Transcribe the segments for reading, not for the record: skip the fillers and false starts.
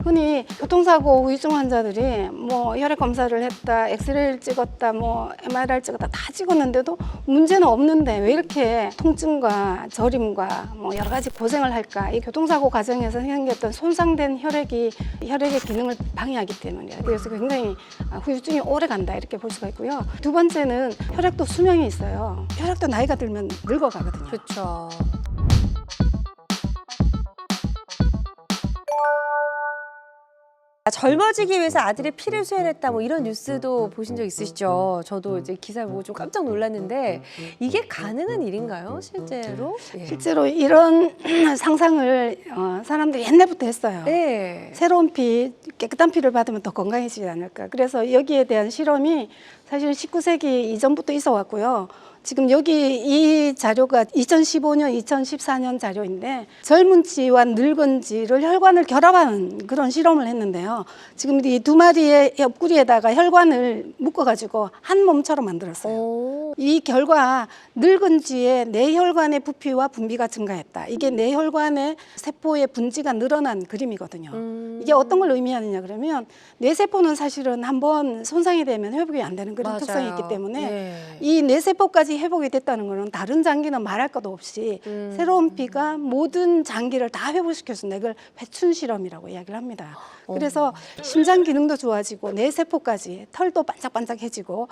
흔히 교통사고 후유증 환자들이 뭐 혈액 검사를 했다, 엑스레이를 찍었다, 뭐 MRI를 찍었다 다 찍었는데도 문제는 없는데 왜 이렇게 통증과 저림과 뭐 여러 가지 고생을 할까? 이 교통사고 과정에서 생겼던 손상된 혈액이 혈액의 기능을 방해하기 때문이에요. 그래서 굉장히 후유증이 오래 간다 이렇게 볼 수가 있고요. 두 번째는 혈액도 수명이 있어요. 혈액도 나이가 들면 늙어가거든요. 그렇죠. 젊어지기 위해서 아들의 피를 수혈했다 뭐 이런 뉴스도 보신 적 있으시죠? 저도 이제 기사를 보고 좀 깜짝 놀랐는데 이게 가능한 일인가요, 실제로? 예. 실제로 이런 상상을 사람들이 옛날부터 했어요. 네. 새로운 피, 깨끗한 피를 받으면 더 건강해지지 않을까. 그래서 여기에 대한 실험이 사실 19세기 이전부터 있어 왔고요. 지금 여기 이 자료가 2015년, 2014년 자료인데 젊은 쥐와 늙은 쥐를 혈관을 결합하는 그런 실험을 했는데요. 지금 이 두 마리의 옆구리에다가 혈관을 묶어가지고 한 몸처럼 만들었어요. 오. 이 결과 늙은 쥐의 뇌혈관의 부피와 분비가 증가했다. 이게 뇌혈관의 세포의 분지가 늘어난 그림이거든요. 이게 어떤 걸 의미하느냐 그러면 뇌세포는 사실은 한번 손상이 되면 회복이 안 되는 그런 맞아요. 특성이 있기 때문에 예. 이 뇌세포까지 회복이 됐다는 것은 다른 장기는 말할 것도 없이 새로운 피가 모든 장기를 다 회복시켜준다. 이걸 회춘 실험이라고 이야기를 합니다. 그래서 심장 기능도 좋아지고 뇌세포까지 털도 반짝반짝해지고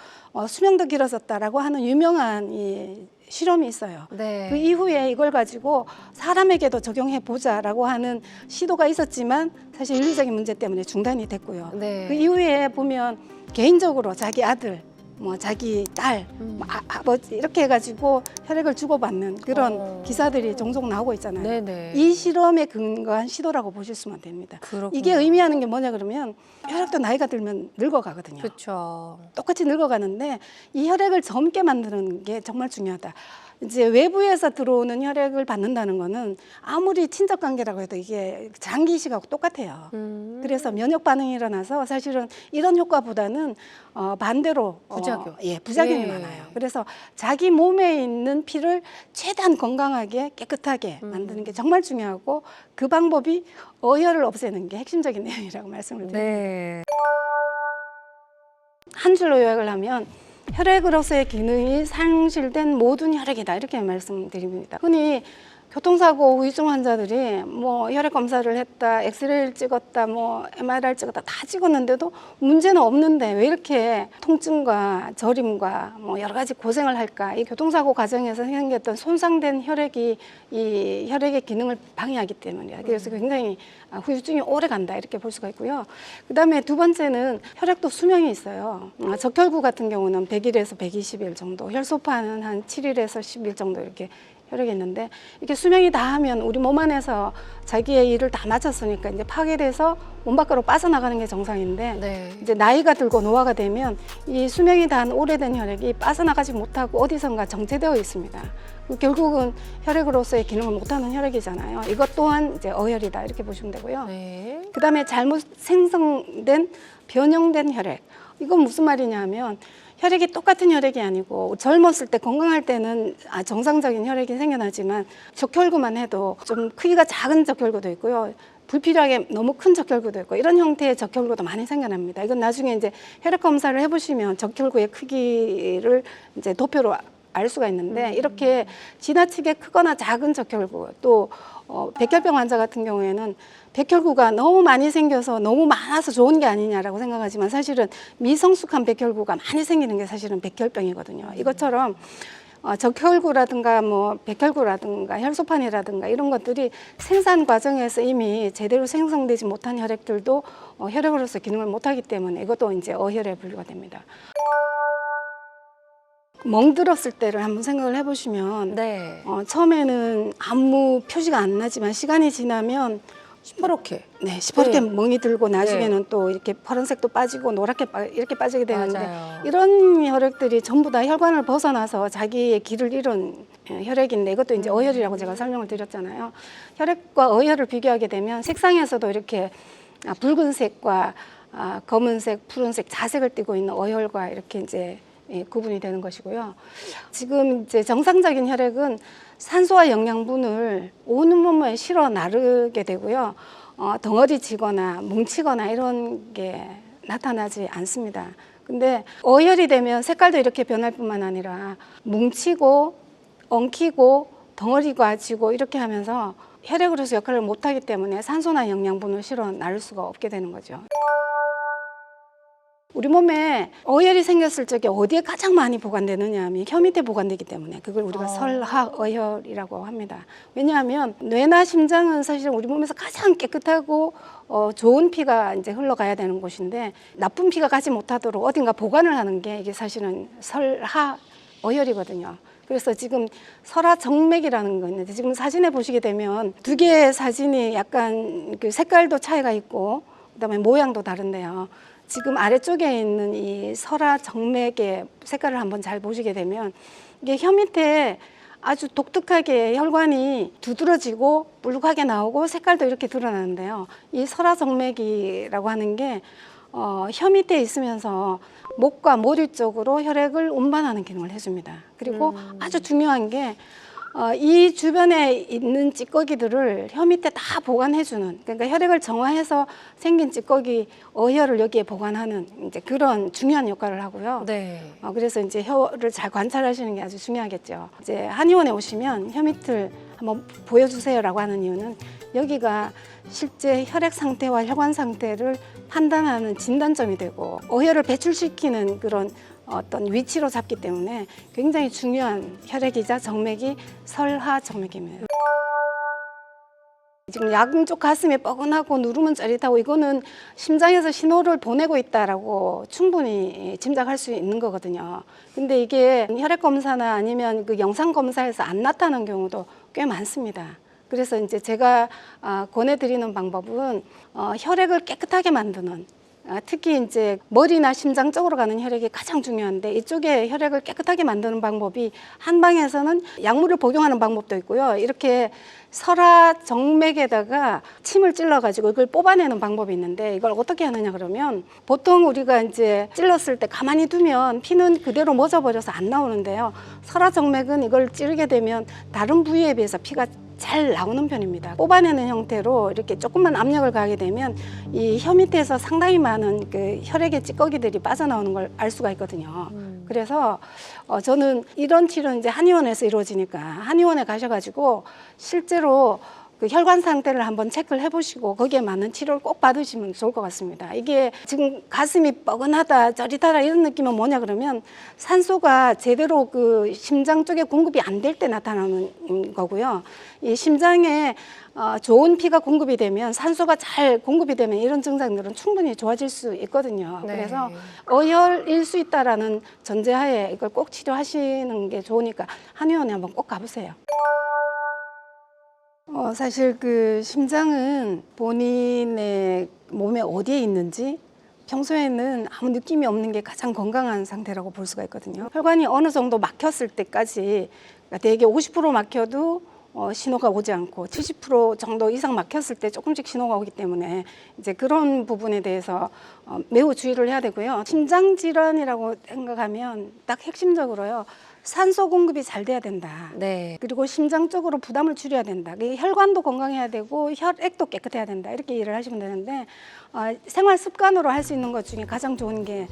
수명도 길어졌다라고 하는 유명한 이 실험이 있어요. 네. 그 이후에 이걸 가지고 사람에게도 적용해 보자라고 하는 시도가 있었지만 사실 윤리적인 문제 때문에 중단이 됐고요. 네. 그 이후에 보면 개인적으로 자기 아들, 뭐 자기 딸, 뭐 아버지 이렇게 해가지고 혈액을 주고받는 그런 기사들이 종종 나오고 있잖아요. 네네. 이 실험에 근거한 시도라고 보실 수만 됩니다. 그렇군요. 이게 의미하는 게 뭐냐 그러면 혈액도 나이가 들면 늙어가거든요. 그렇죠. 똑같이 늙어가는데 이 혈액을 젊게 만드는 게 정말 중요하다. 이제 외부에서 들어오는 혈액을 받는다는 거는 아무리 친척 관계라고 해도 이게 장기 이식하고 똑같아요. 그래서 면역 반응이 일어나서 사실은 이런 효과보다는 반대로 부작용. 부작용이 예. 많아요. 그래서 자기 몸에 있는 피를 최대한 건강하게 깨끗하게 만드는 게 정말 중요하고 그 방법이 어혈을 없애는 게 핵심적인 내용이라고 말씀을 드립니다. 네. 한 줄로 요약을 하면 혈액으로서의 기능이 상실된 모든 혈액이다 이렇게 말씀드립니다. 흔히 교통사고 후유증 환자들이 뭐 혈액 검사를 했다, 엑스레이를 찍었다, 뭐 MRI를 찍었다 다 찍었는데도 문제는 없는데 왜 이렇게 통증과 저림과 뭐 여러 가지 고생을 할까? 이 교통사고 과정에서 생겼던 손상된 혈액이 이 혈액의 기능을 방해하기 때문이에요. 그래서 굉장히 후유증이 오래 간다 이렇게 볼 수가 있고요. 그다음에 두 번째는 혈액도 수명이 있어요. 적혈구 같은 경우는 100일에서 120일 정도, 혈소판은 한 7일에서 10일 정도 이렇게 혈액이 있는데 이렇게 수명이 다 하면 우리 몸 안에서 자기의 일을 다 마쳤으니까 이제 파괴돼서 몸 밖으로 빠져나가는 게 정상인데 네. 이제 나이가 들고 노화가 되면 이 수명이 다 한 오래된 혈액이 빠져나가지 못하고 어디선가 정체되어 있습니다. 결국은 혈액으로서의 기능을 못하는 혈액이잖아요. 이것 또한 이제 어혈이다 이렇게 보시면 되고요. 네. 그다음에 잘못 생성된 변형된 혈액. 이건 무슨 말이냐 하면 혈액이 똑같은 혈액이 아니고 젊었을 때 건강할 때는 정상적인 혈액이 생겨나지만 적혈구만 해도 좀 크기가 작은 적혈구도 있고요. 불필요하게 너무 큰 적혈구도 있고 이런 형태의 적혈구도 많이 생겨납니다. 이건 나중에 이제 혈액 검사를 해보시면 적혈구의 크기를 이제 도표로 알 수가 있는데 이렇게 지나치게 크거나 작은 적혈구 또 백혈병 환자 같은 경우에는 백혈구가 너무 많이 생겨서 너무 많아서 좋은 게 아니냐라고 생각하지만 사실은 미성숙한 백혈구가 많이 생기는 게 사실은 백혈병이거든요. 이것처럼 적혈구라든가 뭐 백혈구라든가 혈소판이라든가 이런 것들이 생산 과정에서 이미 제대로 생성되지 못한 혈액들도 혈액으로서 기능을 못하기 때문에 이것도 이제 어혈에 분류가 됩니다. 멍들었을 때를 한번 생각을 해보시면 네. 처음에는 아무 표시가 안 나지만 시간이 지나면 시퍼렇게. 네, 시퍼렇게 네. 멍이 들고 나중에는 또 이렇게 파란색도 빠지고 노랗게 이렇게 빠지게 되는데 맞아요. 이런 혈액들이 전부 다 혈관을 벗어나서 자기의 길을 잃은 혈액인데 이것도 이제 어혈이라고 제가 설명을 드렸잖아요. 혈액과 어혈을 비교하게 되면 색상에서도 이렇게 붉은색과 검은색, 푸른색, 자색을 띠고 있는 어혈과 이렇게 이제 구분이 되는 것이고요. 지금 이제 정상적인 혈액은 산소와 영양분을 온 몸에 실어 나르게 되고요. 덩어리 지거나 뭉치거나 이런 게 나타나지 않습니다. 근데 어혈이 되면 색깔도 이렇게 변할 뿐만 아니라 뭉치고 엉키고 덩어리가 지고 이렇게 하면서 혈액으로서 역할을 못하기 때문에 산소나 영양분을 실어 나눌 수가 없게 되는 거죠. 우리 몸에 어혈이 생겼을 적에 어디에 가장 많이 보관되느냐 하면 혀 밑에 보관되기 때문에 그걸 우리가 설하어혈이라고 합니다. 왜냐하면 뇌나 심장은 사실 우리 몸에서 가장 깨끗하고 좋은 피가 이제 흘러가야 되는 곳인데 나쁜 피가 가지 못하도록 어딘가 보관을 하는 게 이게 사실은 설하어혈이거든요. 그래서 지금 설하정맥이라는 거 있는데 지금 사진에 보시게 되면 두 개의 사진이 약간 그 색깔도 차이가 있고 그다음에 모양도 다른데요. 지금 아래쪽에 있는 이 설하정맥의 색깔을 한번 잘 보시게 되면 이게 혀 밑에 아주 독특하게 혈관이 두드러지고 불룩하게 나오고 색깔도 이렇게 드러나는데요. 이 설하정맥이라고 하는 게 혀 밑에 있으면서 목과 머리 쪽으로 혈액을 운반하는 기능을 해줍니다. 그리고 아주 중요한 게 이 주변에 있는 찌꺼기들을 혀 밑에 다 보관해주는, 그러니까 혈액을 정화해서 생긴 찌꺼기 어혈을 여기에 보관하는 이제 그런 중요한 역할을 하고요. 네. 그래서 이제 혀를 잘 관찰하시는 게 아주 중요하겠죠. 이제 한의원에 오시면 혀 밑을 한번 보여주세요라고 하는 이유는 여기가 실제 혈액 상태와 혈관 상태를 판단하는 진단점이 되고 어혈을 배출시키는 그런 어떤 위치로 잡기 때문에 굉장히 중요한 혈액이자 정맥이 설하정맥입니다. 지금 양쪽 가슴이 뻐근하고 누르면 짜릿하고 이거는 심장에서 신호를 보내고 있다라고 충분히 짐작할 수 있는 거거든요. 근데 이게 혈액 검사나 아니면 그 영상 검사에서 안 나타나는 경우도 꽤 많습니다. 그래서 이제 제가 권해드리는 방법은 혈액을 깨끗하게 만드는, 특히 이제 머리나 심장 쪽으로 가는 혈액이 가장 중요한데 이쪽에 혈액을 깨끗하게 만드는 방법이 한방에서는 약물을 복용하는 방법도 있고요. 이렇게 설하정맥에다가 침을 찔러가지고 이걸 뽑아내는 방법이 있는데 이걸 어떻게 하느냐 그러면 보통 우리가 이제 찔렀을 때 가만히 두면 피는 그대로 멎어버려서 안 나오는데요. 설하정맥은 이걸 찌르게 되면 다른 부위에 비해서 피가 잘 나오는 편입니다. 뽑아내는 형태로 이렇게 조금만 압력을 가하게 되면 이 혀 밑에서 상당히 많은 그 혈액의 찌꺼기들이 빠져나오는 걸 알 수가 있거든요. 그래서 저는 이런 치료는 이제 한의원에서 이루어지니까 한의원에 가셔가지고 실제로 그 혈관 상태를 한번 체크를 해보시고 거기에 맞는 치료를 꼭 받으시면 좋을 것 같습니다. 이게 지금 가슴이 뻐근하다, 짜릿하다 이런 느낌은 뭐냐 그러면 산소가 제대로 그 심장 쪽에 공급이 안 될 때 나타나는 거고요. 이 심장에 좋은 피가 공급이 되면 산소가 잘 공급이 되면 이런 증상들은 충분히 좋아질 수 있거든요. 네. 그래서 어혈일 수 있다라는 전제하에 이걸 꼭 치료하시는 게 좋으니까 한의원에 한번 꼭 가보세요. 사실 그 심장은 본인의 몸에 어디에 있는지 평소에는 아무 느낌이 없는 게 가장 건강한 상태라고 볼 수가 있거든요. 혈관이 어느 정도 막혔을 때까지, 그러니까 대개 50% 막혀도 신호가 오지 않고 70% 정도 이상 막혔을 때 조금씩 신호가 오기 때문에 이제 그런 부분에 대해서 매우 주의를 해야 되고요. 심장 질환이라고 생각하면 딱 핵심적으로요. 산소 공급이 잘 돼야 된다. 네. 그리고 심장 쪽으로 부담을 줄여야 된다. 혈관도 건강해야 되고 혈액도 깨끗해야 된다. 이렇게 이해를 하시면 되는데 생활 습관으로 할 수 있는 것 중에 가장 좋은 게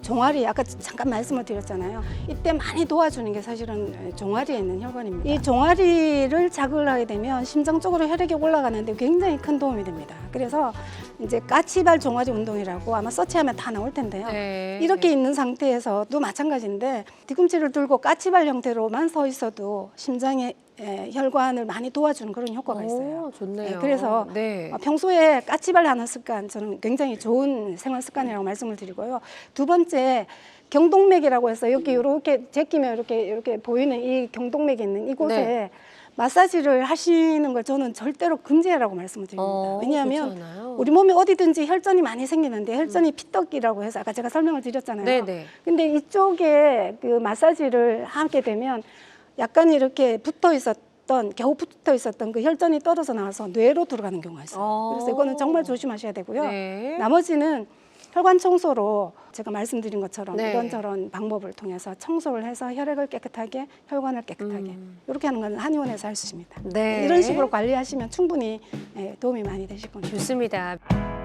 종아리, 아까 잠깐 말씀을 드렸잖아요. 이때 많이 도와주는 게 사실은 종아리에 있는 혈관입니다. 이 종아리를 자극을 하게 되면 심장 쪽으로 혈액이 올라가는데 굉장히 큰 도움이 됩니다. 그래서 이제 까치발 종아리 운동이라고 아마 서치하면 다 나올 텐데요. 네. 이렇게 있는 상태에서도 마찬가지인데 뒤꿈치를 들고 까치발 형태로만 서 있어도 심장에 혈관을 많이 도와주는 그런 효과가 있어요. 오, 좋네요. 그래서 네. 평소에 까치발 하는 습관 저는 굉장히 좋은 생활 습관이라고 말씀을 드리고요. 두 번째 경동맥이라고 해서 여기 이렇게 제끼면 이렇게 보이는 이 경동맥이 있는 이곳에 네. 마사지를 하시는 걸 저는 절대로 금지라고 말씀을 드립니다. 왜냐하면 그렇잖아요. 우리 몸에 어디든지 혈전이 많이 생기는데 혈전이 피떡이라고 해서 아까 제가 설명을 드렸잖아요. 네네. 근데 이쪽에 그 마사지를 하게 되면 약간 이렇게 겨우 붙어 있었던 그 혈전이 떨어져 나와서 뇌로 들어가는 경우가 있어요. 그래서 이거는 정말 조심하셔야 되고요. 네. 나머지는 혈관 청소로 제가 말씀드린 것처럼 네. 이런저런 방법을 통해서 청소를 해서 혈액을 깨끗하게, 혈관을 깨끗하게 이렇게 하는 건 한의원에서 할 수 있습니다. 네. 이런 식으로 관리하시면 충분히 도움이 많이 되실 겁니다. 좋습니다.